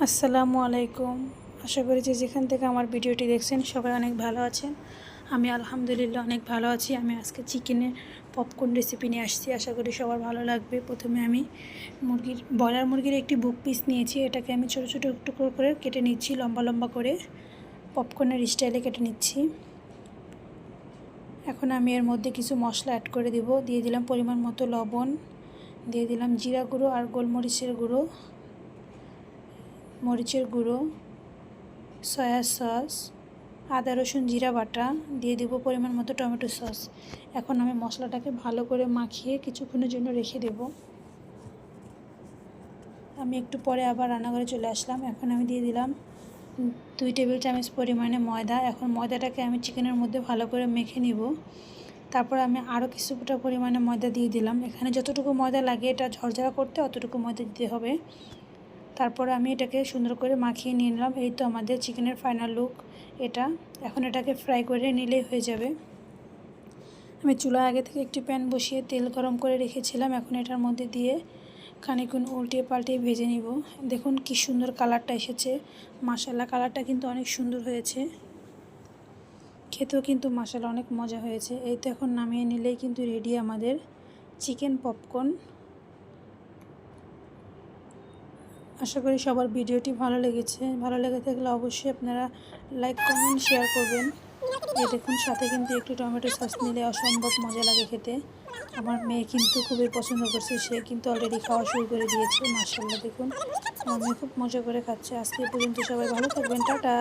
আসসালামু আলাইকুম। আশা করি যে যেখান থেকে আমার ভিডিওটি দেখছেন সবাই অনেক ভালো আছেন। আমি আলহামদুলিল্লাহ অনেক ভালো আছি। আমি আজকে চিকেনের পপকর্ন রেসিপি নিয়ে আসছি, আশা করি সবার ভালো লাগবে। প্রথমে আমি ব্রয়লার মুরগির একটি বুক পিস নিয়েছি, এটাকে আমি ছোটো ছোটো টুকরো করে কেটে নিচ্ছি, লম্বা লম্বা করে পপকর্নের স্টাইলে কেটে নিচ্ছি। এখন আমি এর মধ্যে কিছু মশলা অ্যাড করে দিয়ে দিলাম পরিমাণ মতো লবণ, দিয়ে দিলাম জিরা গুঁড়ো আর গোলমরিচের গুঁড়ো, মরিচের গুঁড়ো, সয়া সস, আদা রসুন জিরা বাটা, দিয়ে দেব পরিমাণ মতো টমেটো সস। এখন আমি মশলাটাকে ভালো করে মাখিয়ে কিছুক্ষণের জন্য রেখে দেব। আমি একটু পরে আবার রান্নাঘরে চলে আসলাম। এখন আমি দিয়ে দিলাম 2 টেবিল চামচ পরিমাণে ময়দা। এখন ময়দাটাকে আমি চিকেনের মধ্যে ভালো করে মেখে নিব। তারপর আমি আরও কিছুটা পরিমাণে ময়দা দিয়ে দিলাম। এখানে যতটুকু ময়দা লাগে এটা ঝরঝরা করতে অতটুকু ময়দা দিতে হবে। তারপর আমি এটাকে সুন্দর করে মাখিয়ে নিয়ে নিলাম। এই তো আমাদের চিকেনের ফাইনাল লুক এটা। এখন এটাকে ফ্রাই করে নিলেই হয়ে যাবে। আমি চুলায় আগে থেকে একটি প্যান বসিয়ে তেল গরম করে রেখেছিলাম। এখন এটার মধ্যে দিয়ে খানিকক্ষণ উল্টিয়ে পাল্টিয়ে ভেজে নিব। দেখুন কি সুন্দর কালারটা এসেছে, মাশাআল্লাহ কালারটা কিন্তু অনেক সুন্দর হয়েছে, খেতেও কিন্তু মাশাআল্লাহ অনেক মজা হয়েছে। এই তো এখন নামিয়ে নিলেই কিন্তু রেডি আমাদের চিকেন পপকর্ন। আশা করি সবার ভিডিওটি ভালো লেগেছে। ভালো লেগে থাকলে অবশ্যই আপনারা লাইক কমেন্ট শেয়ার করবেন। এই দেখুন সাথে কিন্তু একটু টমেটো সস নিলে অসম্ভব মজা লাগে খেতে। আমার মেয়ে কিন্তু খুবই পছন্দ করছে, সে কিন্তু অলরেডি খাওয়া শুরু করে দিয়েছে। মাশাআল্লাহ দেখুন আমার মেয়ে খুব মজা করে খাচ্ছে। আজকে পর্যন্ত সবাই ভালো থাকবেন, টাটা।